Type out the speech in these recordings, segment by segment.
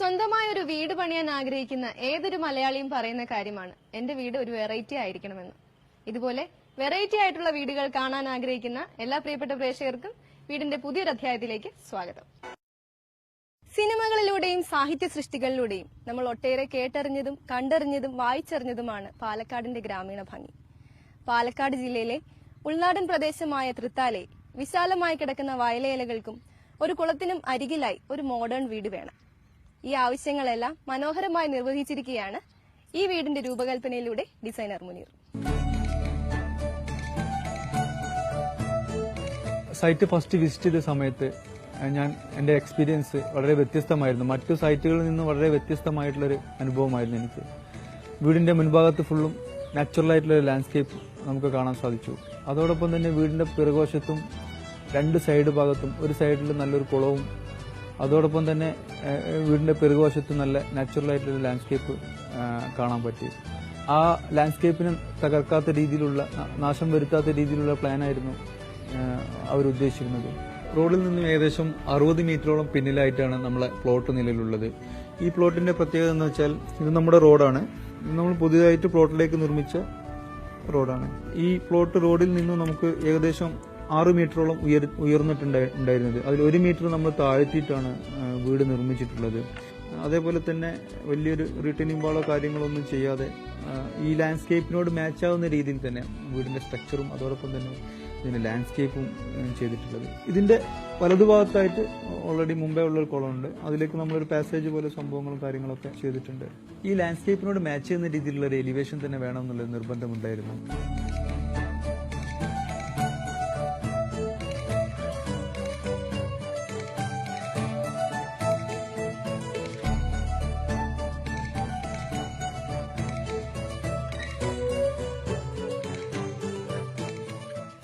സ്വന്തമായ ഒരു വീട് പണിയാൻ ആഗ്രഹിക്കുന്ന ഏതൊരു മലയാളിയും പറയുന്ന കാര്യമാണ് എന്റെ വീട് ഒരു വെറൈറ്റി ആയിരിക്കണമെന്ന്. ഇതുപോലെ വെറൈറ്റി ആയിട്ടുള്ള വീടുകൾ കാണാൻ ആഗ്രഹിക്കുന്ന എല്ലാ പ്രിയപ്പെട്ട പ്രേക്ഷകർക്കും വീടിന്റെ പുതിയൊരു അധ്യായത്തിലേക്ക് സ്വാഗതം. സിനിമകളിലൂടെയും സാഹിത്യ സൃഷ്ടികളിലൂടെയും നമ്മൾ ഒട്ടേറെ കേട്ടറിഞ്ഞതും കണ്ടറിഞ്ഞതും വായിച്ചറിഞ്ഞതുമാണ് പാലക്കാടിന്റെ ഗ്രാമീണ ഭംഗി. പാലക്കാട് ജില്ലയിലെ ഉൾനാടൻ പ്രദേശമായ തൃത്താലയിൽ വിശാലമായി കിടക്കുന്ന വയലേലകൾക്കും ഒരു കുളത്തിനും അരികിലായി ഒരു മോഡേൺ വീട് വേണം. ഈ ആവശ്യങ്ങളെല്ലാം മനോഹരമായി നിർവഹിച്ചിരിക്കുകയാണ് ഈ വീടിന്റെ രൂപകൽപ്പനയിലൂടെ designer Muneer. Site first visit ചെയ്ത സമയത്ത് എന്റെ എക്സ്പീരിയൻസ് വളരെ വ്യത്യസ്തമായിരുന്നു. മറ്റു സൈറ്റുകളിൽ നിന്ന് വളരെ വ്യത്യസ്തമായിട്ടുള്ളൊരു അനുഭവമായിരുന്നു എനിക്ക്. വീടിന്റെ മുൻഭാഗത്ത് ഫുള്ളും നാച്ചുറലായിട്ടുള്ളൊരു ലാൻഡ്സ്കേപ്പ് നമുക്ക് കാണാൻ സാധിച്ചു. അതോടൊപ്പം തന്നെ വീടിന്റെ പിറകുവശത്തും രണ്ട് സൈഡ് ഭാഗത്തും ഒരു സൈഡിൽ നല്ലൊരു കുളവും അതോടൊപ്പം തന്നെ വീടിന്റെ പിറകുവശത്തും നല്ല നാച്ചുറലായിട്ടുള്ള ലാൻഡ്സ്കേപ്പ് കാണാൻ പറ്റി. ആ ലാൻഡ്സ്കേപ്പിനെ തകർക്കാത്ത രീതിയിലുള്ള, നാശം വരുത്താത്ത രീതിയിലുള്ള പ്ലാനായിരുന്നു അവരുദ്ദേശിക്കുന്നത്. റോഡിൽ നിന്നും ഏകദേശം 60 മീറ്ററോളം പിന്നിലായിട്ടാണ് നമ്മളെ പ്ലോട്ട് നിലവിലുള്ളത്. ഈ പ്ലോട്ടിന്റെ പ്രത്യേകത എന്ന് വെച്ചാൽ ഇത് നമ്മുടെ റോഡാണ്. നമ്മൾ പുതിയതായിട്ട് പ്ലോട്ടിലേക്ക് നിർമ്മിച്ച റോഡാണ്. ഈ പ്ലോട്ട് റോഡിൽ നിന്നും നമുക്ക് ഏകദേശം 6 മീറ്ററോളം ഉയർന്നിട്ടുണ്ടായിരുന്നത്. അതിൽ 1 മീറ്റർ നമ്മൾ താഴ്ത്തിയിട്ടാണ് വീട് നിർമ്മിച്ചിട്ടുള്ളത്. അതേപോലെ തന്നെ വലിയൊരു റിട്ടേണിംഗ് വാളോ കാര്യങ്ങളൊന്നും ചെയ്യാതെ ഈ ലാൻഡ്സ്കേപ്പിനോട് മാച്ച് ആവുന്ന രീതിയിൽ തന്നെ വീടിന്റെ സ്ട്രക്ചറും അതോടൊപ്പം തന്നെ ഇതിന്റെ ലാൻഡ്സ്കേപ്പും ചെയ്തിട്ടുള്ളത്. ഇതിന്റെ വലതുഭാഗത്തായിട്ട് ഓൾറെഡി മുമ്പേ ഉള്ളൊരു കുളമുണ്ട്. അതിലേക്ക് നമ്മളൊരു പാസേജ് പോലെ സംഭവങ്ങളും കാര്യങ്ങളൊക്കെ ചെയ്തിട്ടുണ്ട്. ഈ ലാൻഡ്സ്കേപ്പിനോട് മാച്ച് ചെയ്യുന്ന രീതിയിലുള്ള ഒരു എലിവേഷൻ തന്നെ വേണമെന്നുള്ള നിർബന്ധമുണ്ടായിരുന്നു.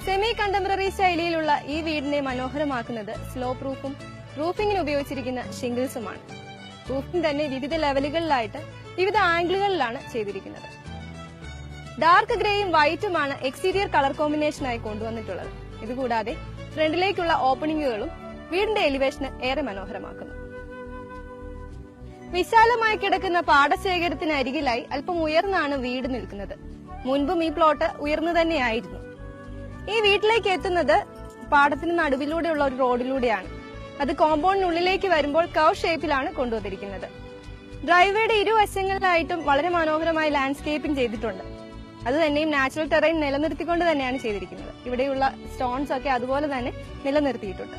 സെമി കണ്ടംപററി ശൈലിയിലുള്ള ഈ വീടിനെ മനോഹരമാക്കുന്നത് സ്ലോപ്പ് റൂഫും റൂഫിങ്ങിന് ഉപയോഗിച്ചിരിക്കുന്ന ഷിംഗിൾസുമാണ്. റൂഫിംഗ് തന്നെ വിവിധ ലെവലുകളിലായിട്ട് വിവിധ ആംഗിളുകളിലാണ് ചെയ്തിരിക്കുന്നത്. ഡാർക്ക് ഗ്രേയും വൈറ്റുമാണ് എക്സ്റ്റീരിയർ കളർ കോമ്പിനേഷനായി കൊണ്ടുവന്നിട്ടുള്ളത്. ഇതുകൂടാതെ ഫ്രണ്ടിലേക്കുള്ള ഓപ്പണിംഗുകളും വീടിന്റെ എലിവേഷന് ഏറെ മനോഹരമാക്കുന്നു. വിശാലമായി കിടക്കുന്ന പാടശേഖരത്തിന് അരികിലായി അല്പം ഉയർന്നാണ് വീട് നിൽക്കുന്നത്. മുൻപും ഈ പ്ലോട്ട് ഉയർന്നു തന്നെയായിരുന്നു. ഈ വീട്ടിലേക്ക് എത്തുന്നത് പാടത്തിന് നടുവിലൂടെയുള്ള ഒരു റോഡിലൂടെയാണ്. അത് കോമ്പൗണ്ടിനുള്ളിലേക്ക് വരുമ്പോൾ കർവ് ഷേപ്പിലാണ് കൊണ്ടുവന്നിരിക്കുന്നത്. ഡ്രൈവേയുടെ ഇരുവശങ്ങളിലായിട്ടും വളരെ മനോഹരമായി ലാൻഡ്സ്കേപ്പിംഗ് ചെയ്തിട്ടുണ്ട്. അത് തന്നെയും നാച്ചുറൽ ടെറൈൻ നിലനിർത്തിക്കൊണ്ട് തന്നെയാണ് ചെയ്തിരിക്കുന്നത്. ഇവിടെയുള്ള സ്റ്റോൺസ് ഒക്കെ അതുപോലെ തന്നെ നിലനിർത്തിയിട്ടുണ്ട്.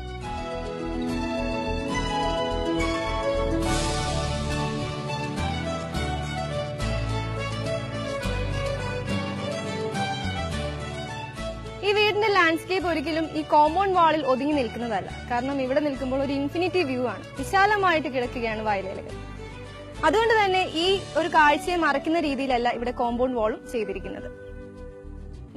ഈ വീടിന്റെ ലാൻഡ്സ്കേപ്പ് ഒരിക്കലും ഈ കോമ്പൗണ്ട് വാളിൽ ഒതുങ്ങി നിൽക്കുന്നതല്ല. കാരണം ഇവിടെ നിൽക്കുമ്പോൾ ഒരു ഇൻഫിനിറ്റി വ്യൂ ആണ്. വിശാലമായിട്ട് കിടക്കുകയാണ് വയലേലകൾ. അതുകൊണ്ട് തന്നെ ഈ ഒരു കാഴ്ചയെ മറയ്ക്കുന്ന രീതിയിലല്ല ഇവിടെ കോമ്പൗണ്ട് വാളും ചെയ്തിരിക്കുന്നത്.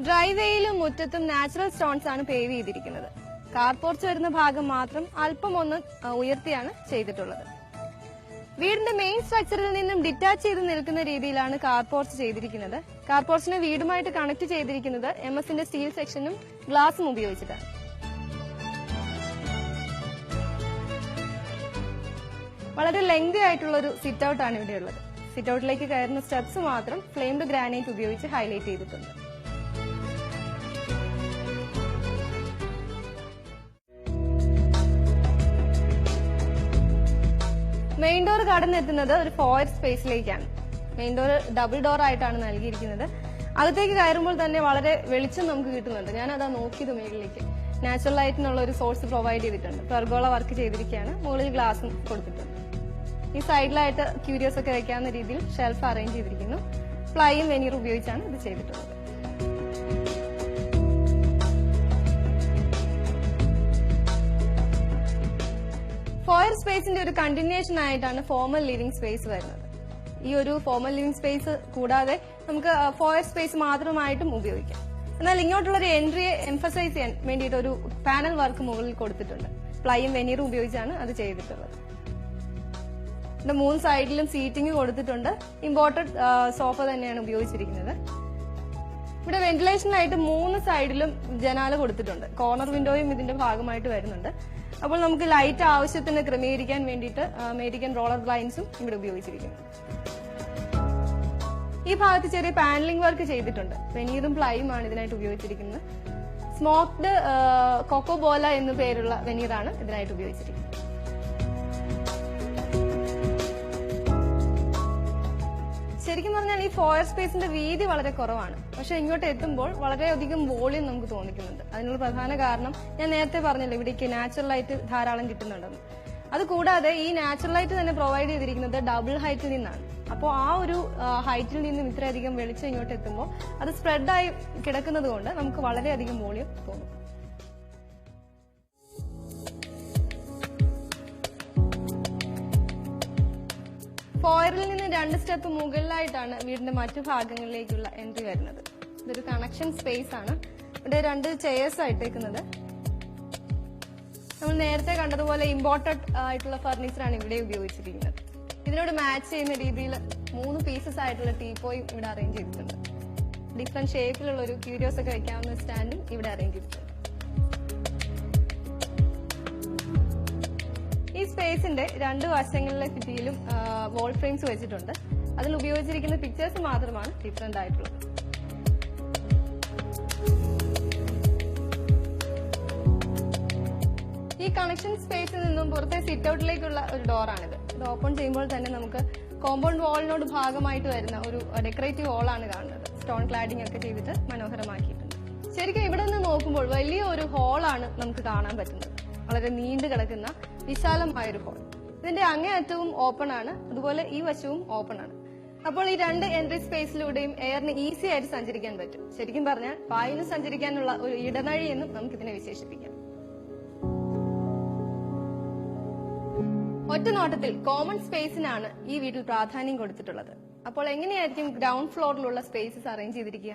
ഡ്രൈവേയിലും മുറ്റത്തും നാച്ചുറൽ സ്റ്റോൺസ് ആണ് പേവ് ചെയ്തിരിക്കുന്നത്. കാർ പോർച്ച് വരുന്ന ഭാഗം മാത്രം അല്പം ഒന്ന് ഉയർത്തിയാണ് ചെയ്തിട്ടുള്ളത്. വീടിന്റെ മെയിൻ സ്ട്രക്ചറിൽ നിന്നും ഡിറ്റാച്ച് ചെയ്ത് നിൽക്കുന്ന രീതിയിലാണ് കാർ പോർച്ച് ചെയ്തിരിക്കുന്നത്. കാർ പോർച്ചിനെ വീടുമായിട്ട് കണക്ട് ചെയ്തിരിക്കുന്നത് MS-ന്റെ സ്റ്റീൽ സെക്ഷനും ഗ്ലാസും ഉപയോഗിച്ചിട്ടാണ്. വളരെ ലെങ്തി ആയിട്ടുള്ള ഒരു സിറ്റ് ഔട്ട് ആണ് ഇവിടെയുള്ളത്. സിറ്റ് ഔട്ടിലേക്ക് കയറുന്ന സ്റ്റെപ്സ് മാത്രം ഫ്ലെയിംഡ് ഗ്രാനൈറ്റ് ഉപയോഗിച്ച് ഹൈലൈറ്റ് ചെയ്തിട്ടുണ്ട്. മെയിൻ ഡോർ കടന്നെത്തുന്നത് ഒരു ഫോയർ സ്പേസിലേക്കാണ്. മെയിൻ ഡോർ ഡബിൾ ഡോർ ആയിട്ടാണ് നൽകിയിരിക്കുന്നത്. അകത്തേക്ക് കയറുമ്പോൾ തന്നെ വളരെ വെളിച്ചം നമുക്ക് കിട്ടുന്നുണ്ട്. ഞാനതാ നോക്കിയത് മേളിലേക്ക്. നാച്ചുറൽ ലൈറ്റിനുള്ള ഒരു സോഴ്സ് പ്രൊവൈഡ് ചെയ്തിട്ടുണ്ട്. പെർഗോള വർക്ക് ചെയ്തിരിക്കുകയാണ്. മുകളിൽ ഗ്ലാസും കൊടുത്തിട്ടുണ്ട്. ഈ സൈഡിലായിട്ട് ക്യൂരിയസ് ഒക്കെ വെക്കാവുന്ന രീതിയിൽ ഷെൽഫ് അറേഞ്ച് ചെയ്തിരിക്കുന്നു. പ്ലൈയും വെനീർ ഉപയോഗിച്ചാണ് ഇത് ചെയ്തിട്ടുള്ളത്. ഫോയർ സ്പേസിന്റെ ഒരു കണ്ടിന്യൂഷൻ ആയിട്ടാണ് ഫോർമൽ ലിവിംഗ് സ്പേസ് വരുന്നത്. ഈ ഒരു ഫോർമൽ ലിവിംഗ് സ്പേസ് കൂടാതെ നമുക്ക് ഫോയർ സ്പേസ് മാത്രമായിട്ടും ഉപയോഗിക്കാം. എന്നാൽ ഇങ്ങോട്ടുള്ളൊരു എൻട്രിയെ എംഫസൈസ് ചെയ്യാൻ വേണ്ടിയിട്ട് ഒരു പാനൽ വർക്ക് മുകളിൽ കൊടുത്തിട്ടുണ്ട്. പ്ലൈയും വെനീറും ഉപയോഗിച്ചാണ് അത് ചെയ്തിട്ടുള്ളത്. ഇതിന്റെ 3 സൈഡിലും സീറ്റിംഗ് കൊടുത്തിട്ടുണ്ട്. ഇമ്പോർട്ടഡ് സോഫ തന്നെയാണ് ഉപയോഗിച്ചിരിക്കുന്നത്. ഇവിടെ വെന്റിലേഷനായിട്ട് 3 സൈഡിലും ജനാല കൊടുത്തിട്ടുണ്ട്. കോർണർ വിൻഡോയും ഇതിന്റെ ഭാഗമായിട്ട് വരുന്നുണ്ട്. അപ്പോൾ നമുക്ക് ലൈറ്റ് ആവശ്യത്തിന് ക്രമീകരിക്കാൻ വേണ്ടിയിട്ട് അമേരിക്കൻ റോളർ ബ്ലൈൻഡ്സും ഇവിടെ ഉപയോഗിച്ചിരിക്കുന്നു. ഈ ഭാഗത്ത് ചെറിയ പാനലിംഗ് വർക്ക് ചെയ്തിട്ടുണ്ട്. വെനീറും പ്ലൈയുമാണ് ഇതിനായിട്ട് ഉപയോഗിച്ചിരിക്കുന്നത്. സ്മോക്ഡ് കൊക്കോബോല എന്നു പേരുള്ള വെനീറാണ് ഇതിനായിട്ട് ഉപയോഗിച്ചിരിക്കുന്നത്. ശരിക്കും പറഞ്ഞാൽ ഈ ഫോയർ സ്പേസിന്റെ വീതി വളരെ കുറവാണ്. പക്ഷെ ഇങ്ങോട്ട് എത്തുമ്പോൾ വളരെയധികം വോളിയം നമുക്ക് തോന്നിക്കുന്നുണ്ട്. അതിനുള്ള പ്രധാന കാരണം ഞാൻ നേരത്തെ പറഞ്ഞല്ലോ, ഇവിടേക്ക് നാച്ചുറൽ ലൈറ്റ് ധാരാളം കിട്ടുന്നുണ്ടെന്ന്. അതുകൂടാതെ ഈ നാച്ചുറൽ ലൈറ്റ് തന്നെ പ്രൊവൈഡ് ചെയ്തിരിക്കുന്നത് ഡബിൾ ഹൈറ്റിൽ നിന്നാണ്. അപ്പോൾ ആ ഒരു ഹൈറ്റിൽ നിന്നും ഇത്രയധികം വെളിച്ചം ഇങ്ങോട്ട് എത്തുമ്പോൾ അത് സ്പ്രെഡായി കിടക്കുന്നത് കൊണ്ട് നമുക്ക് വളരെയധികം വോളിയം തോന്നും. ഫോയറിൽ നിന്ന് 2 സ്റ്റെപ്പ് മുകളിലായിട്ടാണ് വീടിന്റെ മറ്റു ഭാഗങ്ങളിലേക്കുള്ള എൻട്രി വരുന്നത്. ഇതൊരു കണക്ഷൻ സ്പേസ് ആണ്. ഇവിടെ 2 ചെയേഴ്സ് ആയിട്ടേക്കുന്നത്. നമ്മൾ നേരത്തെ കണ്ടതുപോലെ ഇമ്പോർട്ടഡ് ആയിട്ടുള്ള ഫർണിച്ചറാണ് ഇവിടെ ഉപയോഗിച്ചിരിക്കുന്നത്. ഇതിനോട് മാച്ച് ചെയ്യുന്ന രീതിയിൽ 3 പീസസ് ആയിട്ടുള്ള ടീപ്പോയും ഇവിടെ അറേഞ്ച് ചെയ്തിട്ടുണ്ട്. ഡിഫറെന്റ് ഷേപ്പിലുള്ള ഒരു ക്യൂരിയോസ് ഒക്കെ വെക്കാവുന്ന സ്റ്റാൻഡും ഇവിടെ അറേഞ്ച് ചെയ്തിട്ടുണ്ട്. ഈ സ്പേസിന്റെ 2 വശങ്ങളിലെ ഭിത്തിയിലും വോൾ ഫ്രെയിംസ് വെച്ചിട്ടുണ്ട്. അതിൽ ഉപയോഗിച്ചിരിക്കുന്ന പിക്ചേഴ്സ് മാത്രമാണ് ഡിഫറെന്റ് ആയിട്ടുള്ളത്. ഈ കണക്ഷൻ സ്പേസിൽ നിന്നും പുറത്തെ സിറ്റ് ഔട്ടിലേക്കുള്ള ഒരു ഡോറാണിത്. ഇത് ഓപ്പൺ ചെയ്യുമ്പോൾ തന്നെ നമുക്ക് കോമ്പൗണ്ട് വാളിനോട് ഭാഗമായിട്ട് വരുന്ന ഒരു ഡെക്കറേറ്റീവ് വാളാണ് കാണുന്നത്. സ്റ്റോൺ ക്ലാഡിംഗ് ഒക്കെ ചെയ്തിട്ട് മനോഹരമാക്കിയിട്ടുണ്ട്. ശരിക്കും ഇവിടെ നിന്ന് നോക്കുമ്പോൾ വലിയ ഒരു ഹോളാണ് നമുക്ക് കാണാൻ പറ്റുന്നത്. വളരെ നീണ്ടു കിടക്കുന്ന വിശാലമായൊരു ഹോൾ. ഇതിന്റെ അങ്ങേയറ്റവും ഓപ്പൺ ആണ്, അതുപോലെ ഈ വശവും ഓപ്പൺ ആണ്. അപ്പോൾ ഈ 2 എൻട്രി സ്പേസിലൂടെയും എയറിന് ഈസി ആയിട്ട് സഞ്ചരിക്കാൻ പറ്റും. ശരിക്കും പറഞ്ഞാൽ വായുവിന് സഞ്ചരിക്കാനുള്ള ഒരു ഇടനാഴി എന്നും നമുക്കിതിനെ വിശേഷിപ്പിക്കാം. ഒറ്റ നോട്ടത്തിൽ കോമൺ സ്പേസിനാണ് ഈ വീട്ടിൽ പ്രാധാന്യം കൊടുത്തിട്ടുള്ളത്. അപ്പോൾ എങ്ങനെയായിരിക്കും ഗ്രൗണ്ട് ഫ്ലോറിലുള്ള സ്പേസസ് അറേഞ്ച് ചെയ്തിരിക്കുക?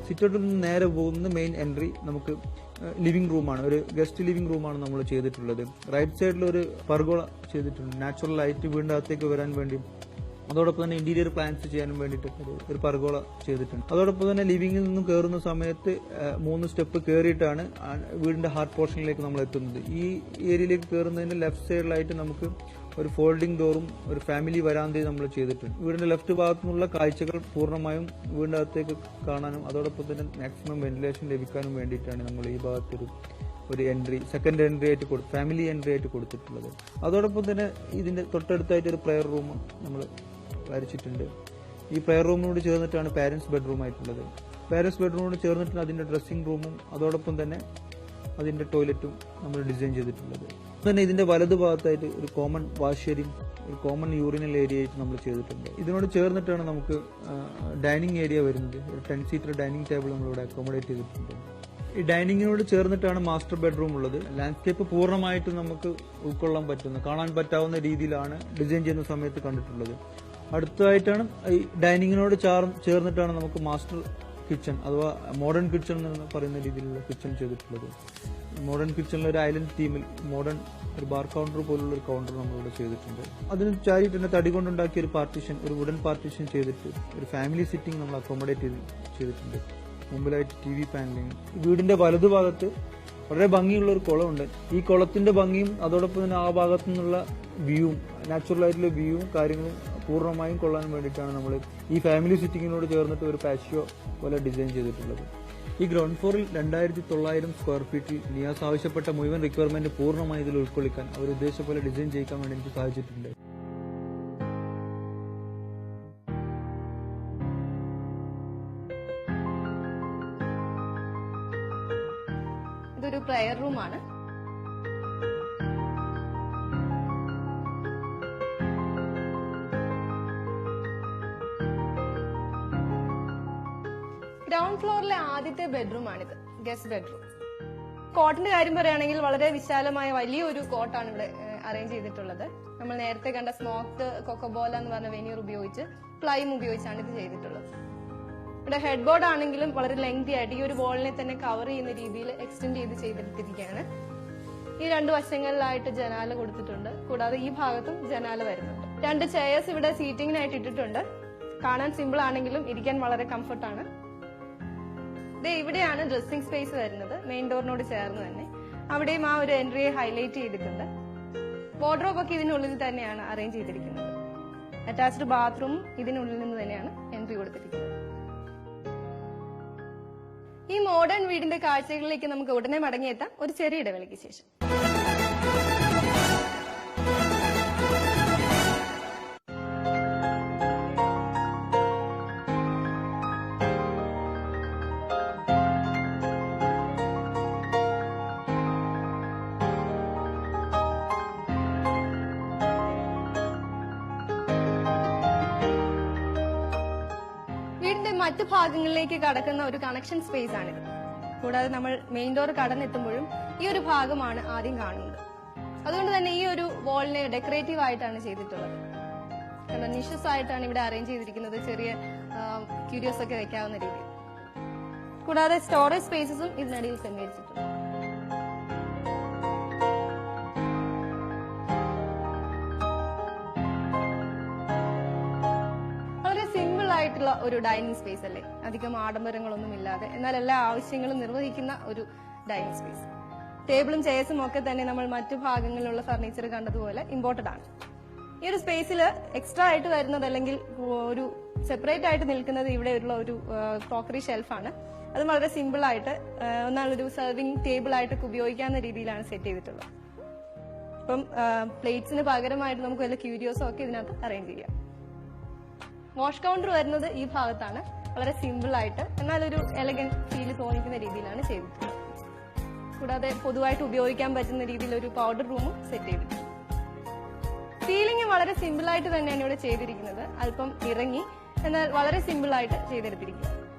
സിറ്റൗട്ടിൽ നിന്ന് നേരെ പോകുന്ന മെയിൻ എൻട്രി നമുക്ക് ലിവിംഗ് റൂമാണ്. ഒരു ഗസ്റ്റ് ലിവിംഗ് റൂമാണ് നമ്മൾ ചെയ്തിട്ടുള്ളത്. റൈറ്റ് സൈഡിൽ ഒരു പർഗോള ചെയ്തിട്ടുണ്ട്. നാച്ചുറൽ ലൈറ്റ് വീടിന്റെ അകത്തേക്ക് വരാൻ വേണ്ടി, അതോടൊപ്പം തന്നെ ഇന്റീരിയർ പ്ലാൻസ് ചെയ്യാനും വേണ്ടിയിട്ട് ഒരു പർഗോള ചെയ്തിട്ടുണ്ട്. അതോടൊപ്പം തന്നെ ലിവിംഗിൽ നിന്നും കയറുന്ന സമയത്ത് 3 സ്റ്റെപ്പ് കയറിയിട്ടാണ് വീടിന്റെ ഹാർട്ട് പോർഷനിലേക്ക് നമ്മൾ എത്തുന്നത്. ഈ ഏരിയയിലേക്ക് കയറുന്നതിന്റെ ലെഫ്റ്റ് സൈഡിലായിട്ട് നമുക്ക് ഒരു ഫോൾഡിംഗ് ഡോറും ഒരു ഫാമിലി വരാന്തയും നമ്മൾ ചെയ്തിട്ടുണ്ട്. വീടിന്റെ ലെഫ്റ്റ് ഭാഗത്തു നിന്നുള്ള കാഴ്ചകൾ പൂർണ്ണമായും വീടിന്റെ അകത്തേക്ക് കാണാനും അതോടൊപ്പം തന്നെ മാക്സിമം വെന്റിലേഷൻ ലഭിക്കാനും വേണ്ടിയിട്ടാണ് നമ്മൾ ഈ ഭാഗത്തൊരു എൻട്രി, സെക്കൻഡ് എൻട്രി ആയിട്ട് ഫാമിലി എൻട്രി ആയിട്ട് കൊടുത്തിട്ടുള്ളത്. അതോടൊപ്പം തന്നെ ഇതിന്റെ തൊട്ടടുത്തായിട്ട് ഒരു പ്രെയർ റൂം നമ്മൾ വരച്ചിട്ടുണ്ട്. ഈ പ്രെയർ റൂമിനോട് ചേർന്നിട്ടാണ് പാരന്റ്സ് ബെഡ്റൂം ആയിട്ടുള്ളത്. പാരന്റ്സ് ബെഡ്റൂമിനോട് ചേർന്നിട്ടാണ് അതിന്റെ ഡ്രസ്സിംഗ് റൂമും അതോടൊപ്പം തന്നെ അതിന്റെ ടോയ്ലറ്റും നമ്മൾ ഡിസൈൻ ചെയ്തിട്ടുള്ളത്. തന്നെ ഇതിന്റെ വലതു ഭാഗത്തായിട്ട് ഒരു കോമൺ വാഷ് ഏരിയയും ഒരു കോമൺ യൂറിനൽ ഏരിയ ആയിട്ട് നമ്മൾ ചെയ്തിട്ടുണ്ട്. ഇതിനോട് ചേർന്നിട്ടാണ് നമുക്ക് ഡൈനിങ് ഏരിയ വരുന്നത്. ഒരു 10 സീറ്റർ ഡൈനിങ് ടേബിൾ നമ്മളിവിടെ അക്കോമഡേറ്റ് ചെയ്തിട്ടുണ്ട്. ഈ ഡൈനിങ്ങിനോട് ചേർന്നിട്ടാണ് മാസ്റ്റർ ബെഡ്റൂം ഉള്ളത്. ലാൻഡ്സ്കേപ്പ് പൂർണ്ണമായിട്ട് നമുക്ക് ഉൾക്കൊള്ളാൻ പറ്റുന്ന, കാണാൻ പറ്റാവുന്ന രീതിയിലാണ് ഡിസൈൻ ചെയ്യുന്ന സമയത്ത് കണ്ടിട്ടുള്ളത്. അടുത്തതായിട്ടാണ് ഈ ഡൈനിങ്ങിനോട് ചേർന്നിട്ടാണ് നമുക്ക് മാസ്റ്റർ കിച്ചൺ അഥവാ മോഡേൺ കിച്ചൺ എന്ന് പറയുന്ന രീതിയിലുള്ള കിച്ചൺ ചെയ്തിട്ടുള്ളത്. മോഡേൺ കിച്ചണിൽ ഒരു ഐലൻഡ് തീമിൽ മോഡേൺ ഒരു ബാർ കൗണ്ടർ പോലുള്ള ഒരു കൗണ്ടർ നമ്മളിവിടെ ചെയ്തിട്ടുണ്ട്. അതിന് ചാരിയിട്ട് തന്നെ തടി കൊണ്ടുണ്ടാക്കിയ ഒരു പാർട്ടീഷൻ, ഒരു വുഡൻ പാർട്ടീഷൻ ചെയ്തിട്ട് ഒരു ഫാമിലി സിറ്റിംഗ് നമ്മൾ അക്കോമഡേറ്റ് ചെയ്തിട്ടുണ്ട്. മുമ്പിലായിട്ട് TV പാനലിംഗ്. വീടിന്റെ വലതുഭാഗത്ത് വളരെ ഭംഗിയുള്ള ഒരു കുളമുണ്ട്. ഈ കുളത്തിന്റെ ഭംഗിയും അതോടൊപ്പം തന്നെ ആ ഭാഗത്തു നിന്നുള്ള വ്യൂവും, നാച്ചുറൽ ആയിട്ടുള്ള വ്യൂവും കാര്യങ്ങളും പൂർണ്ണമായും കൊള്ളാൻ വേണ്ടിയിട്ടാണ് നമ്മൾ ഈ ഫാമിലി സിറ്റിങ്ങിനോട് ചേർന്നിട്ട് ഒരു പാഷ്യോ പോലെ ഡിസൈൻ ചെയ്തിട്ടുള്ളത്. ഈ ഗ്രൗണ്ട് ഫ്ലോറിൽ 2900 സ്ക്വയർ ഫീറ്റിൽ നിയാസ് ആവശ്യപ്പെട്ട മുഴുവൻ റിക്വയർമെന്റ് പൂർണ്ണമായി ഇതിൽ ഉൾക്കൊള്ളിക്കാൻ അവർ ഉദ്ദേശിച്ച പോലെ ഡിസൈൻ ചെയ്യിക്കാൻ വേണ്ടി എനിക്ക് സാധിച്ചിട്ടുണ്ട്. ഇതൊരു പ്രെയർ റൂമാണ്. ഗ്രൗണ്ട് ഫ്ലോറിലെ ആദ്യത്തെ ബെഡ്റൂം ആണിത്, ഗസ്റ്റ് ബെഡ്റൂം. കോട്ടിന്റെ കാര്യം പറയുകയാണെങ്കിൽ വളരെ വിശാലമായ വലിയൊരു കോട്ടാണ് ഇവിടെ അറേഞ്ച് ചെയ്തിട്ടുള്ളത്. നമ്മൾ നേരത്തെ കണ്ട സ്മോക്ഡ് കൊക്കോബോല എന്ന് പറഞ്ഞ വെനീർ ഉപയോഗിച്ച് പ്ലൈം ഉപയോഗിച്ചാണ് ഇത് ചെയ്തിട്ടുള്ളത്. ഇവിടെ ഹെഡ് ബോർഡ് ആണെങ്കിലും വളരെ ലെങ്തി ആയിട്ട് ഈ ഒരു വോളിനെ തന്നെ കവർ ചെയ്യുന്ന രീതിയിൽ എക്സ്റ്റെൻഡ് ചെയ്ത് ചെയ്തിട്ടിരിക്കുകയാണ്. ഈ 2 വശങ്ങളിലായിട്ട് ജനാല കൊടുത്തിട്ടുണ്ട്. കൂടാതെ ഈ ഭാഗത്തും ജനാല വരുന്നുണ്ട്. 2 ചെയർസ് ഇവിടെ സീറ്റിംഗിനായിട്ട് ഇട്ടിട്ടുണ്ട്. കാണാൻ സിമ്പിൾ ആണെങ്കിലും ഇരിക്കാൻ വളരെ കംഫർട്ടാണ്. ഇവിടെയാണ് ഡ്രസ്സിംഗ് സ്പേസ് വരുന്നത്, മെയിൻ ഡോറിനോട് ചേർന്ന് തന്നെ. അവിടെയും ആ ഒരു എൻട്രിയെ ഹൈലൈറ്റ് ചെയ്തിട്ടുണ്ട്. വാർഡ്രോബ് ഒക്കെ ഇതിനുള്ളിൽ തന്നെയാണ് അറേഞ്ച് ചെയ്തിരിക്കുന്നത്. അറ്റാച്ച്ഡ് ബാത്റൂം ഇതിനുള്ളിൽ നിന്ന് തന്നെയാണ് എൻട്രി കൊടുത്തിരിക്കുന്നത്. ഈ മോഡേൺ വീടിന്റെ കാഴ്ചകളിലേക്ക് നമുക്ക് ഉടനെ മടങ്ങിയെത്താം ഒരു ചെറിയ ഇടവേളയ്ക്ക് ശേഷം. മറ്റു ഭാഗങ്ങളിലേക്ക് കടക്കുന്ന ഒരു കണക്ഷൻ സ്പേസ് ആണിത്. കൂടാതെ നമ്മൾ മെയിൻ ഡോർ കടന്നെത്തുമ്പോഴും ഈ ഒരു ഭാഗമാണ് ആദ്യം കാണുന്നത്. അതുകൊണ്ട് തന്നെ ഈ ഒരു വാളിനെ ഡെക്കറേറ്റീവ് ആയിട്ടാണ് ചെയ്തിട്ടുള്ളത്. കാരണം നിഷസ് ആയിട്ടാണ് ഇവിടെ അറേഞ്ച് ചെയ്തിരിക്കുന്നത്, ചെറിയ ക്യൂരിയോസ് ഒക്കെ വെക്കാവുന്ന രീതിയിൽ. കൂടാതെ സ്റ്റോറേജ് സ്പേസസും ഇതിനടിയിൽ ക്രമീകരിച്ചിട്ടുണ്ട്. ആയിട്ടുള്ള ഒരു ഡൈനിങ് സ്പേസ് അല്ലേ, അധികം ആഡംബരങ്ങളൊന്നും ഇല്ലാതെ എന്നാൽ എല്ലാ ആവശ്യങ്ങളും നിർവഹിക്കുന്ന ഒരു ഡൈനിങ് സ്പേസ്. ടേബിളും ചെയർസും ഒക്കെ തന്നെ നമ്മൾ മറ്റു ഭാഗങ്ങളിലുള്ള ഫർണിച്ചർ കണ്ടതുപോലെ ഇമ്പോർട്ടഡ് ആണ്. ഈ ഒരു സ്പേസിൽ എക്സ്ട്രാ ആയിട്ട് വരുന്നത് അല്ലെങ്കിൽ ഒരു സെപ്പറേറ്റ് ആയിട്ട് നിൽക്കുന്നത് ഇവിടെ ഉള്ള ഒരു ക്രോക്കറി ഷെൽഫാണ്. അത് വളരെ സിമ്പിൾ ആയിട്ട് ഒരു സെർവിംഗ് ടേബിൾ ആയിട്ടൊക്കെ ഉപയോഗിക്കാവുന്ന രീതിയിലാണ് സെറ്റ് ചെയ്തിട്ടുള്ളത്. അപ്പം പ്ലേറ്റ്സിന് പകരമായിട്ട് നമുക്ക് വല്ല ക്യൂരിയോസോ ഒക്കെ ഇതിനകത്ത് അറേഞ്ച് ചെയ്യാം. വാഷ് കൗണ്ടർ വരുന്നത് ഈ ഭാഗത്താണ്. വളരെ സിമ്പിൾ ആയിട്ട് എന്നാൽ ഒരു എലഗന്റ് ഫീൽ തോന്നിക്കുന്ന രീതിയിലാണ് ചെയ്തിട്ടുള്ളത്. കൂടാതെ പൊതുവായിട്ട് ഉപയോഗിക്കാൻ പറ്റുന്ന രീതിയിൽ ഒരു പൗഡർ റൂമും സെറ്റ് ചെയ്തിട്ടുണ്ട്. സീലിംഗ് വളരെ സിമ്പിൾ ആയിട്ട് തന്നെയാണ് ഇവിടെ ചെയ്തിരിക്കുന്നത്. അല്പം ഇറങ്ങി എന്നാൽ വളരെ സിമ്പിൾ ആയിട്ട് ചെയ്തെടുത്തിരിക്കുക.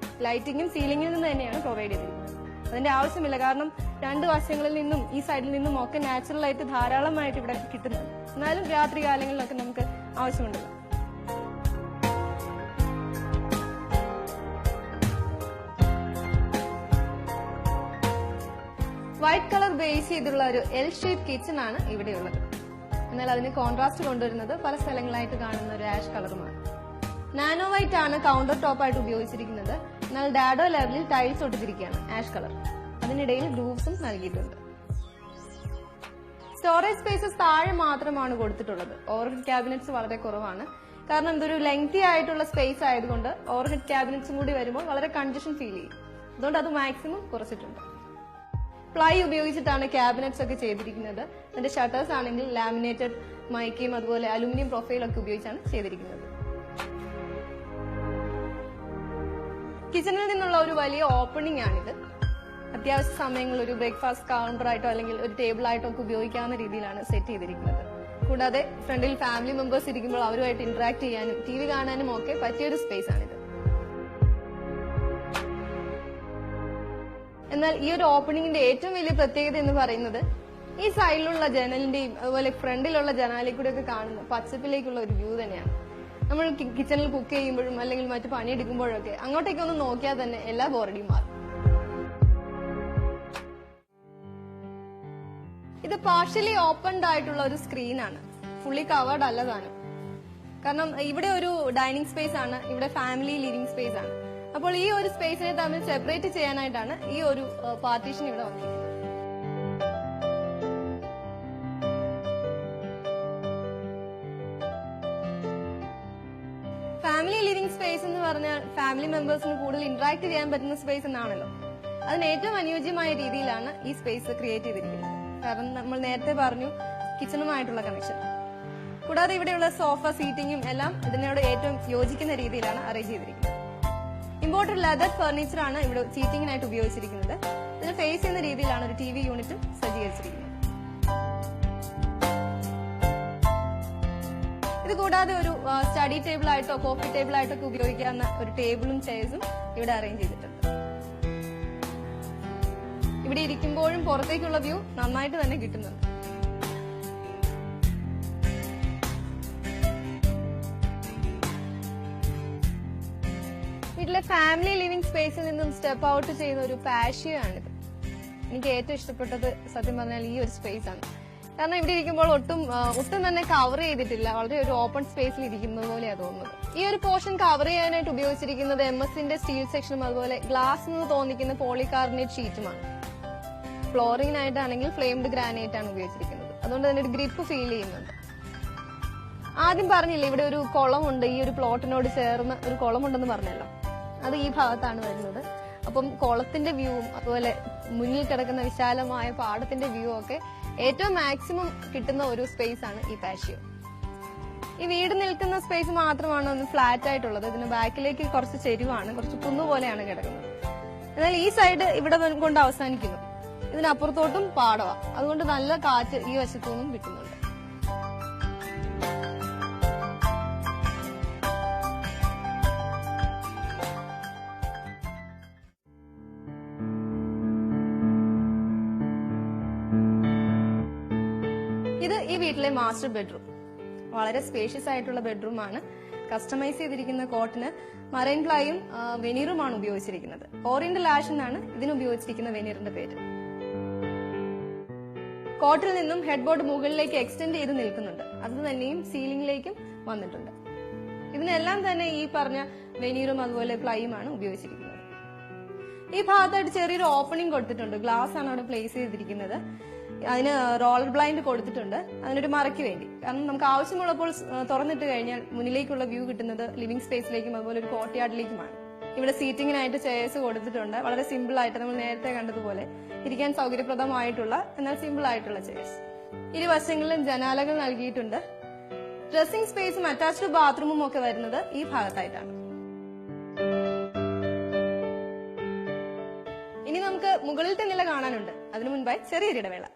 ലൈറ്റിംഗും സീലിംഗിൽ നിന്ന് തന്നെയാണ് പ്രൊവൈഡ് ചെയ്തിരിക്കുന്നത്. അതിന്റെ ആവശ്യമില്ല, കാരണം 2 വശങ്ങളിൽ നിന്നും ഈ സൈഡിൽ നിന്നും ഒക്കെ നാച്ചുറൽ ആയിട്ട് ധാരാളമായിട്ട് ഇവിടെ കിട്ടുന്നുണ്ട്. എന്നാലും രാത്രി കാലങ്ങളിലൊക്കെ നമുക്ക് ആവശ്യമുണ്ടല്ലോ. വൈറ്റ് കളർ ബേസ് ചെയ്തുള്ള ഒരു എൽ ഷേപ്പ് കിച്ചൺ ആണ് ഇവിടെയുള്ളത്. എന്നാൽ അതിന് കോൺട്രാസ്റ്റ് കൊണ്ടുവരുന്നത് പല സ്ഥലങ്ങളായിട്ട് കാണുന്ന ഒരു ആഷ് കളറുമാണ്. നാനോ വൈറ്റ് ആണ് കൗണ്ടർ ടോപ്പ് ആയിട്ട് ഉപയോഗിച്ചിരിക്കുന്നത്. എന്നാൽ ഡാഡോ ലെവലിൽ ടൈൽസ് ഒട്ടിച്ചിരിക്കുകയാണ് ആഷ് കളർ. അതിനിടയിൽ ഗ്രൂവ്സും നൽകിയിട്ടുണ്ട്. സ്റ്റോറേജ് സ്പേസസ് താഴെ മാത്രമാണ് കൊടുത്തിട്ടുള്ളത്. ഓവർഹെഡ് ക്യാബിനറ്റ്സ് വളരെ കുറവാണ്. കാരണം ഇതൊരു ലെങ്തി ആയിട്ടുള്ള സ്പേസ് ആയതുകൊണ്ട് ഓവർഹെഡ് ക്യാബിനറ്റ്സും കൂടി വരുമ്പോൾ വളരെ കൺജഷൻ ഫീൽ ചെയ്യും. അതുകൊണ്ട് അത് മാക്സിമം കുറച്ചിട്ടുണ്ട്. പ്ലൈ ഉപയോഗിച്ചിട്ടാണ് ക്യാബിനറ്റ്സ് ഒക്കെ ചെയ്തിരിക്കുന്നത്. അതിന്റെ ഷട്ടേഴ്സ് ആണെങ്കിൽ ലാമിനേറ്റഡ് മൈക്കയും അതുപോലെ അലുമിനിയം പ്രൊഫൈലൊക്കെ ഉപയോഗിച്ചാണ് ചെയ്തിരിക്കുന്നത്. കിച്ചണിൽ നിന്നുള്ള ഒരു വലിയ ഓപ്പണിംഗ് ആണിത്. അത്യാവശ്യ സമയങ്ങളിൽ ഒരു ബ്രേക്ക്ഫാസ്റ്റ് കൗണ്ടർ ആയിട്ടോ അല്ലെങ്കിൽ ഒരു ടേബിൾ ആയിട്ടോ ഒക്കെ ഉപയോഗിക്കാവുന്ന രീതിയിലാണ് സെറ്റ് ചെയ്തിരിക്കുന്നത്. കൂടാതെ ഫ്രണ്ടിൽ ഫാമിലി മെമ്പേഴ്സ് ഇരിക്കുമ്പോൾ അവരുമായിട്ട് ഇന്ററാക്ട് ചെയ്യാനും TV കാണാനും ഒക്കെ പറ്റിയൊരു സ്പേസ് ആണിത്. എന്നാൽ ഈ ഒരു ഓപ്പണിംഗിന്റെ ഏറ്റവും വലിയ പ്രത്യേകത എന്ന് പറയുന്നത് ഈ സൈഡിലുള്ള ജനലിന്റെയും അതുപോലെ ഫ്രണ്ടിലുള്ള ജനാലിൽ കൂടെ ഒക്കെ കാണുന്ന പച്ചപ്പിലേക്കുള്ള ഒരു വ്യൂ തന്നെയാണ്. നമ്മൾ കിച്ചണിൽ കുക്ക് ചെയ്യുമ്പോഴും അല്ലെങ്കിൽ മറ്റു പണിയെടുക്കുമ്പോഴൊക്കെ അങ്ങോട്ടേക്ക് ഒന്ന് നോക്കിയാൽ തന്നെ എല്ലാ ബോറടിയും മാറും. ഇത് പാർഷ്യലി ഓപ്പൺഡ് ആയിട്ടുള്ള ഒരു സ്ക്രീനാണ്, ഫുള്ളി കവേർഡ് അല്ല താനും. കാരണം ഇവിടെ ഒരു ഡൈനിങ് സ്പേസ് ആണ്, ഇവിടെ ഫാമിലി ലിവിംഗ് സ്പേസ് ആണ്. അപ്പോൾ ഈ ഒരു സ്പേസിനെ തമ്മിൽ സെപ്പറേറ്റ് ചെയ്യാനായിട്ടാണ് ഈ ഒരു പാർട്ടീഷൻ ഇവിടെ വന്നിരിക്കുന്നത്. ഫാമിലി ലിവിംഗ് സ്പേസ് എന്ന് പറഞ്ഞാൽ ഫാമിലി മെമ്പേഴ്സിന് കൂടുതൽ ഇന്ററാക്ട് ചെയ്യാൻ പറ്റുന്ന സ്പേസ് എന്നാണല്ലോ. അതിന് ഏറ്റവും അനുയോജ്യമായ രീതിയിലാണ് ഈ സ്പേസ് ക്രിയേറ്റ് ചെയ്തിരിക്കുന്നത്. കാരണം നമ്മൾ നേരത്തെ പറഞ്ഞു കിച്ചണുമായിട്ടുള്ള കണക്ഷൻ. കൂടാതെ ഇവിടെയുള്ള സോഫ സീറ്റിംഗും എല്ലാം ഇതിനോട് ഏറ്റവും യോജിക്കുന്ന രീതിയിലാണ് അറേഞ്ച് ചെയ്തിരിക്കുന്നത്. ഇമ്പോർട്ടഡ് ലെതർ ഫർണിച്ചർ ആണ് ഇവിടെ സീറ്റിംഗിനായിട്ട് ഉപയോഗിച്ചിരിക്കുന്നത്. ഇതിന് ഫേസ് ചെയ്യുന്ന രീതിയിലാണ് ഒരു TV യൂണിറ്റും സജ്ജീകരിച്ചിരിക്കുന്നത്. ഇത് കൂടാതെ ഒരു സ്റ്റഡി ടേബിൾ ആയിട്ടോ കോഫി ടേബിൾ ആയിട്ടോ ഒക്കെ ഉപയോഗിക്കാവുന്ന ഒരു ടേബിളും ചെയർസും ഇവിടെ അറേഞ്ച് ചെയ്തിട്ടുണ്ട്. ഇവിടെ ഇരിക്കുമ്പോഴും പുറത്തേക്കുള്ള വ്യൂ നന്നായിട്ട് തന്നെ കിട്ടുന്നുണ്ട്. വീട്ടിലെ ഫാമിലി ലിവിംഗ് സ്പേസിൽ നിന്നും സ്റ്റെപ്പ് ഔട്ട് ചെയ്യുന്ന ഒരു പാഷ്യോ ആണിത്. എനിക്ക് ഏറ്റവും ഇഷ്ടപ്പെട്ടത് സത്യം പറഞ്ഞാൽ ഈ ഒരു സ്പേസ് ആണ്. കാരണം ഇവിടെ ഇരിക്കുമ്പോൾ ഒട്ടും തന്നെ കവർ ചെയ്തിട്ടില്ല, വളരെ ഒരു ഓപ്പൺ സ്പേസിൽ ഇരിക്കുന്നത് പോലെയാണ് തോന്നുന്നത്. ഈ ഒരു പോർഷൻ കവർ ചെയ്യാനായിട്ട് ഉപയോഗിച്ചിരിക്കുന്നത് MS-ന്റെ സ്റ്റീൽ സെക്ഷനും അതുപോലെ ഗ്ലാസ് എന്ന് തോന്നിക്കുന്ന പോളികാർബണേറ്റ് ഷീറ്റുമാണ്. ഫ്ലോറിംഗിനായിട്ടാണെങ്കിൽ ഫ്ലെയിംഡ് ഗ്രാനൈറ്റ് ആണ് ഉപയോഗിച്ചിരിക്കുന്നത്. അതുകൊണ്ട് തന്നെ ഒരു ഗ്രിപ്പ് ഫീൽ ചെയ്യുന്നുണ്ട്. ആദ്യം പറഞ്ഞില്ലേ ഇവിടെ ഒരു കുളമുണ്ട്, ഈ ഒരു പ്ലോട്ടിനോട് ചേർന്ന് ഒരു കുളമുണ്ടെന്ന് പറഞ്ഞല്ലോ, അത് ഈ ഭാഗത്താണ് വരുന്നത്. അപ്പം കുളത്തിന്റെ വ്യൂവും അതുപോലെ മുന്നിൽ കിടക്കുന്ന വിശാലമായ പാടത്തിന്റെ വ്യൂ ഒക്കെ ഏറ്റവും മാക്സിമം കിട്ടുന്ന ഒരു സ്പേസ് ആണ് ഈ പാഷ്യോ. ഈ വീട് നിൽക്കുന്ന സ്പേസ് മാത്രമാണ് ഒന്ന് ഫ്ലാറ്റ് ആയിട്ടുള്ളത്. ഇതിന് ബാക്കിലേക്ക് കുറച്ച് ചെരുവാണ്, കുറച്ച് കുന്നുപോലെയാണ് കിടക്കുന്നത്. എന്നാൽ ഈ സൈഡ് ഇവിടെ കൊണ്ട് അവസാനിക്കുന്നു. ഇതിനപ്പുറത്തോട്ടും പാടമാണ്. അതുകൊണ്ട് നല്ല കാറ്റ് ഈ വശത്തു നിന്നും കിട്ടുന്നുണ്ട്. ഇത് ഈ വീട്ടിലെ മാസ്റ്റർ ബെഡ്റൂം. വളരെ സ്പേഷ്യസ് ആയിട്ടുള്ള ബെഡ്റൂമാണ്. കസ്റ്റമൈസ് ചെയ്തിരിക്കുന്ന കോട്ടിന് മറൈൻ പ്ലൈയും വെനീറുമാണ് ഉപയോഗിച്ചിരിക്കുന്നത്. ഓറിയന്റൽ ആഷ് എന്നാണ് ഇതിന് ഉപയോഗിച്ചിരിക്കുന്ന വെനീറിന്റെ പേര്. കോട്ടിൽ നിന്നും ഹെഡ് ബോർഡ് മുകളിലേക്ക് എക്സ്റ്റെൻഡ് ചെയ്ത് നിൽക്കുന്നുണ്ട്. അത് തന്നെയും സീലിംഗിലേക്കും വന്നിട്ടുണ്ട്. ഇതിനെല്ലാം തന്നെ ഈ പറഞ്ഞ വെനീറും അതുപോലെ പ്ലൈയുമാണ് ഉപയോഗിച്ചിരിക്കുന്നത്. ഈ ഭാഗത്തായിട്ട് ചെറിയൊരു ഓപ്പണിംഗ് കൊടുത്തിട്ടുണ്ട്. ഗ്ലാസ് ആണ് അവിടെ പ്ലേസ് ചെയ്തിരിക്കുന്നത്. അതിന് റോളർ ബ്ലൈൻഡ് കൊടുത്തിട്ടുണ്ട്, അതിനൊരു മറയ്ക്ക് വേണ്ടി. കാരണം നമുക്ക് ആവശ്യമുള്ളപ്പോൾ തുറന്നിട്ട് കഴിഞ്ഞാൽ മുന്നിലേക്കുള്ള വ്യൂ കിട്ടുന്നത് ലിവിംഗ് സ്പേസിലേക്കും അതുപോലെ ഒരു കോർട്ട്യാർഡിലേക്കുമാണ്. ഇവിടെ സീറ്റിംഗിനായിട്ട് ചെയർസ് കൊടുത്തിട്ടുണ്ട്. വളരെ സിമ്പിൾ ആയിട്ട് നമ്മൾ നേരത്തെ കണ്ടതുപോലെ ഇരിക്കാൻ സൗകര്യപ്രദമായിട്ടുള്ള എന്നാൽ സിമ്പിൾ ആയിട്ടുള്ള ചെയർസ്. ഇരുവശങ്ങളിലും ജനാലകൾ നൽകിയിട്ടുണ്ട്. ഡ്രസ്സിംഗ് സ്പേസും അറ്റാച്ച്ഡ് ബാത്റൂമും ഒക്കെ വരുന്നത് ഈ ഭാഗത്തായിട്ടാണ്. ഇനി നമുക്ക് മുകളിലത്തെ നില കാണാനുണ്ട്. അതിനു മുൻപായി ചെറിയൊരു ഇടവേള.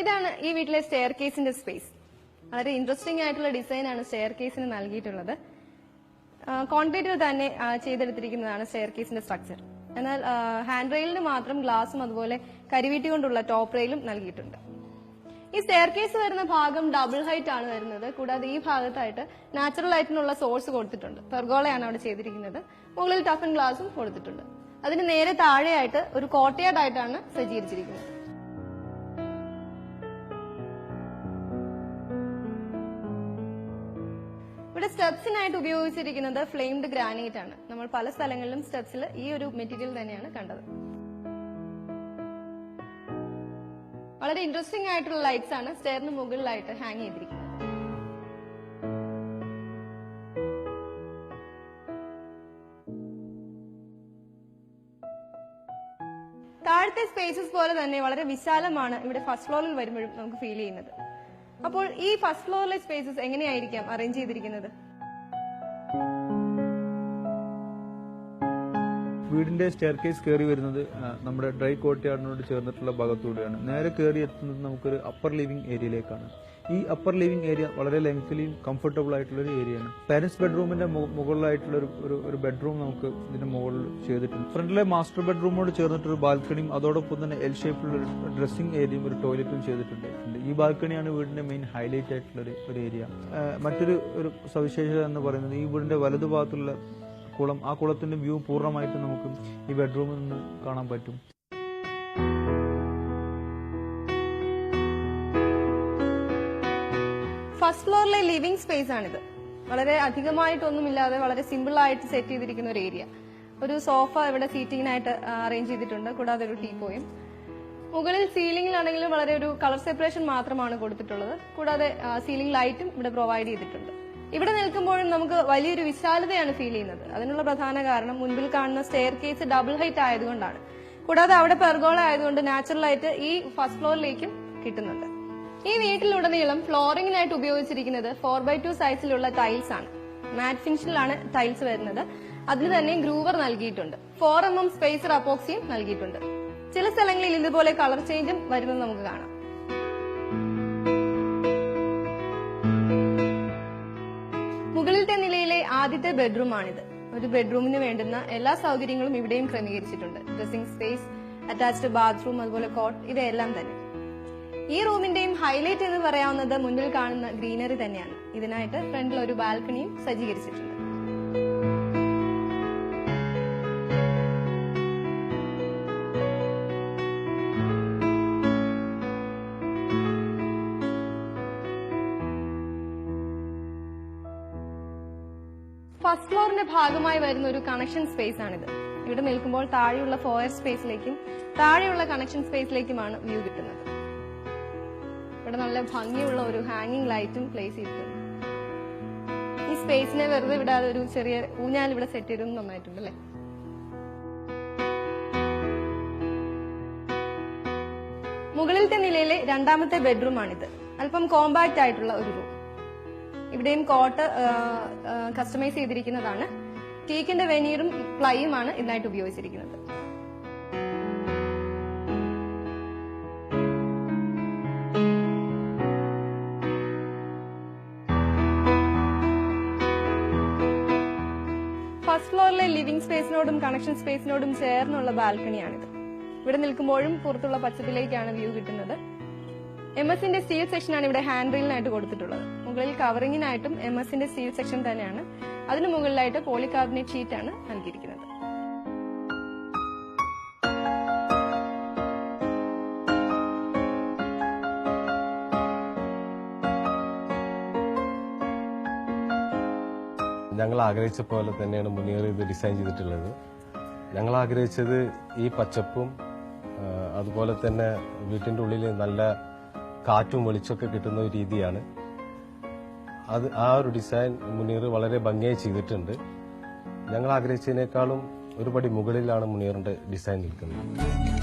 ഇതാണ് ഈ വീട്ടിലെ സ്റ്റെയർ കേസിന്റെ സ്പേസ്. വളരെ ഇൻട്രസ്റ്റിംഗ് ആയിട്ടുള്ള ഡിസൈൻ ആണ് സ്റ്റെയർ കേസിന് നൽകിയിട്ടുള്ളത്. കോൺക്രീറ്റിൽ തന്നെ ചെയ്തെടുത്തിരിക്കുന്നതാണ് സ്റ്റെയർ കേസിന്റെ സ്ട്രക്ചർ. എന്നാൽ ഹാൻഡ് റെയിലിന് മാത്രം ഗ്ലാസും അതുപോലെ കരിവീട്ടി കൊണ്ടുള്ള ടോപ്പ് റെയിലും നൽകിയിട്ടുണ്ട്. ഈ സ്റ്റെയർ കേസ് വരുന്ന ഭാഗം ഡബിൾ ഹൈറ്റ് ആണ് വരുന്നത്. കൂടാതെ ഈ ഭാഗത്തായിട്ട് നാച്ചുറൽ ലൈറ്റിനുള്ള സോഴ്സ് കൊടുത്തിട്ടുണ്ട്. പെർഗോളയാണ് അവിടെ ചെയ്തിരിക്കുന്നത്. മുകളിൽ ടഫൻ ഗ്ലാസും കൊടുത്തിട്ടുണ്ട്. അതിന് നേരെ താഴെയായിട്ട് ഒരു കോർട്ട്യാർഡ് ആയിട്ടാണ് സജ്ജീകരിച്ചിരിക്കുന്നത്. ഇവിടെ സ്റ്റെപ്സിനായിട്ട് ഉപയോഗിച്ചിരിക്കുന്നത് ഫ്ലെയിംഡ് ഗ്രാനൈറ്റ് ആണ്. നമ്മൾ പല സ്ഥലങ്ങളിലും സ്റ്റെപ്സിൽ ഈ ഒരു മെറ്റീരിയൽ തന്നെയാണ് കണ്ടത്. വളരെ ഇൻട്രസ്റ്റിംഗ് ആയിട്ടുള്ള ലൈറ്റ്സ് ആണ് സ്റ്റെയറിന് മുകളിലായിട്ട് ഹാങ് ചെയ്തിരിക്കുന്നത്. താഴത്തെ സ്പേസസ് പോലെ തന്നെ വളരെ വിശാലമാണ് ഇവിടെ ഫസ്റ്റ് ഫ്ലോറിൽ വരുമ്പോഴും നമുക്ക് ഫീൽ ചെയ്യുന്നത്. അപ്പോൾ ഈ ഫസ്റ്റ് ഫ്ലോറിലെ സ്പേസസ് എങ്ങനെയായിരിക്കാം അറേഞ്ച് ചെയ്തിരിക്കുന്നത്? വീടിന്റെ സ്റ്റെയർ കേസ് കയറി വരുന്നത് നമ്മുടെ ഡ്രൈ കോർട്ട്യാർഡിനോട് ചേർന്നിട്ടുള്ള ഭാഗത്തൂടെയാണ്. നേരെ കയറി എത്തുന്നത് നമുക്കൊരു അപ്പർ ലിവിംഗ് ഏരിയയിലേക്കാണ്. ഈ അപ്പർ ലിവിംഗ് ഏരിയ വളരെ ലെങ്ത്ലിയും കംഫർട്ടബിൾ ആയിട്ടുള്ള ഒരു ഏരിയയാണ്. പാരന്റ്സ് ബെഡ്റൂമിന്റെ മുകളിലായിട്ടുള്ള ഒരു ബെഡ്റൂം നമുക്ക് ഇതിന്റെ മുകളിൽ ചെയ്തിട്ടുണ്ട്. ഫ്രണ്ടിലെ മാസ്റ്റർ ബെഡ്റൂമോട് ചേർന്നിട്ടൊരു ബാൽക്കണിയും അതോടൊപ്പം തന്നെ എൽ ഷേപ്പിലുള്ള ഒരു ഡ്രസ്സിംഗ് ഏരിയയും ഒരു ടോയ്ലറ്റും ചെയ്തിട്ടുണ്ട്. ഈ ബാൽക്കണിയാണ് വീടിന്റെ മെയിൻ ഹൈലൈറ്റ് ആയിട്ടുള്ള ഒരു ഏരിയ. മറ്റൊരു സവിശേഷത എന്ന് പറയുന്നത് ഈ വീടിന്റെ വലതുഭാഗത്തുള്ള കുളം, ആ കുളത്തിന്റെ വ്യൂ പൂർണ്ണമായിട്ട് നമുക്ക് ഈ ബെഡ്റൂമിൽ നിന്ന് കാണാൻ പറ്റും. ഫസ്റ്റ് ഫ്ലോറിലെ ലിവിംഗ് സ്പേസ് ആണിത്. വളരെ അധികമായിട്ടൊന്നുമില്ലാതെ വളരെ സിമ്പിൾ ആയിട്ട് സെറ്റ് ചെയ്തിരിക്കുന്ന ഒരു ഏരിയ. ഒരു സോഫ ഇവിടെ സീറ്റിങ്ങിനായിട്ട് അറേഞ്ച് ചെയ്തിട്ടുണ്ട്. കൂടാതെ ഒരു ടീപ്പോയും. മുകളിൽ സീലിംഗിലാണെങ്കിലും വളരെ ഒരു കളർ സെപ്പറേഷൻ മാത്രമാണ് കൊടുത്തിട്ടുള്ളത്. കൂടാതെ സീലിംഗ് ലൈറ്റും ഇവിടെ പ്രൊവൈഡ് ചെയ്തിട്ടുണ്ട്. ഇവിടെ നിൽക്കുമ്പോഴും നമുക്ക് വലിയൊരു വിശാലതയാണ് ഫീൽ ചെയ്യുന്നത്. അതിനുള്ള പ്രധാന കാരണം മുൻപിൽ കാണുന്ന സ്റ്റെയർ കേസ് ഡബിൾ ഹൈറ്റ് ആയതുകൊണ്ടാണ്. കൂടാതെ അവിടെ പെർഗോള ആയതുകൊണ്ട് നാച്ചുറൽ ലൈറ്റ് ഈ ഫസ്റ്റ് ഫ്ലോറിലേക്കും കിട്ടുന്നുണ്ട്. ഈ വീട്ടിലുടനീളം ഫ്ലോറിംഗിനായിട്ട് ഉപയോഗിച്ചിരിക്കുന്നത് 4x2 സൈസിലുള്ള ടൈൽസ് ആണ്. മാറ്റ് ഫിനിഷിലാണ് ടൈൽസ് വരുന്നത്. അതിന് തന്നെ ഗ്രൂവർ നൽകിയിട്ടുണ്ട്. 4 mm സ്പേസർ അപ്പോക്സിയും നൽകിയിട്ടുണ്ട്. ചില സ്ഥലങ്ങളിൽ ഇതുപോലെ കളർ ചേഞ്ചും വരുന്നത് നമുക്ക് കാണാം. മുകളിലത്തെ നിലയിലെ ആദ്യ ആദ്യത്തെ ബെഡ്റൂമാണിത്. ഒരു ബെഡ്റൂമിന് വേണ്ടുന്ന എല്ലാ സൗകര്യങ്ങളും ഇവിടെയും ക്രമീകരിച്ചിട്ടുണ്ട്. ഡ്രസ്സിംഗ് സ്പേസ്, അറ്റാച്ച്ഡ് ബാത്റൂം, അതുപോലെ കോട്ട്, ഇവയെല്ലാം തന്നെ. ഈ റൂമിന്റെയും ഹൈലൈറ്റ് എന്ന് പറയാവുന്നത് മുന്നിൽ കാണുന്ന ഗ്രീനറി തന്നെയാണ്. ഇതിനായിട്ട് ഫ്രണ്ടിൽ ഒരു ബാൽക്കണിയും സജ്ജീകരിച്ചിട്ടുണ്ട്. ഫസ്റ്റ് ഫ്ലോറിന്റെ ഭാഗമായി വരുന്ന ഒരു കണക്ഷൻ സ്പേസ് ആണിത്. ഇവിടെ നിൽക്കുമ്പോൾ താഴെയുള്ള ഫോയർ സ്പേസിലേക്കും താഴെയുള്ള കണക്ഷൻ സ്പേസിലേക്കുമാണ് വ്യൂ കിട്ടുന്നത്. ഇവിടെ നല്ല ഭംഗിയുള്ള ഒരു ഹാങ്ങിങ് ലൈറ്റും പ്ലേസ് ചെയ്തിട്ടുണ്ട്. ഈ സ്പേസിനെ വെറുതെ വിടാതെ ഒരു ചെറിയ ഊഞ്ഞാൽ ഇവിടെ സെറ്റ് ചെയ്തത് നന്നായിട്ടുണ്ട് അല്ലേ? മുകളിലത്തെ നിലയിലെ രണ്ടാമത്തെ ബെഡ്റൂമാണിത്. അല്പം കോമ്പാക്ട് ആയിട്ടുള്ള ഒരു റൂം. ഇവിടെയും കോട്ട് കസ്റ്റമൈസ് ചെയ്തിരിക്കുന്നതാണ്. ടീക്കിന്റെ വെനീറും പ്ലൈയുമാണ് ഇതിനായിട്ട് ഉപയോഗിച്ചിരിക്കുന്നത്. ഫസ്റ്റ് ഫ്ലോറിലെ ലിവിംഗ് സ്പേസിനോടും കണക്ഷൻ സ്പേസിനോടും ചേർന്നുള്ള ബാൽക്കണിയാണിത്. ഇവിടെ നിൽക്കുമ്പോഴും പുറത്തുള്ള പച്ചപ്പിലേക്കാണ് വ്യൂ കിട്ടുന്നത്. MS-ന്റെ സ്റ്റീൽ സെക്ഷനാണ് ഇവിടെ ഹാൻഡ് റെയിലിനായിട്ട് കൊടുത്തിട്ടുള്ളത്. മുകളിൽ കവറിങ്ങിനായിട്ടും MS-ന്റെ സ്റ്റീൽ സെക്ഷൻ തന്നെയാണ്. അതിനു മുകളിലായിട്ട് പോളികാർബണേറ്റ് ഷീറ്റാണ് നൽകിയിരിക്കുന്നത്. ഞങ്ങൾ ആഗ്രഹിച്ച പോലെ തന്നെയാണ് മുനീർ ഇത് ഡിസൈൻ ചെയ്തിട്ടുള്ളത്. ഞങ്ങൾ ആഗ്രഹിച്ചത് ഈ പച്ചപ്പും അതുപോലെ തന്നെ വീട്ടിൻ്റെ ഉള്ളിൽ നല്ല കാറ്റും വെളിച്ചമൊക്കെ കിട്ടുന്ന ഒരു രീതിയാണ്. ആ ഒരു ഡിസൈൻ മുനീർ വളരെ ഭംഗിയായി ചെയ്തിട്ടുണ്ട്. ഞങ്ങൾ ആഗ്രഹിച്ചതിനേക്കാളും ഒരുപടി മുകളിലാണ് മുനീറിന്റെ ഡിസൈൻ നിൽക്കുന്നത്.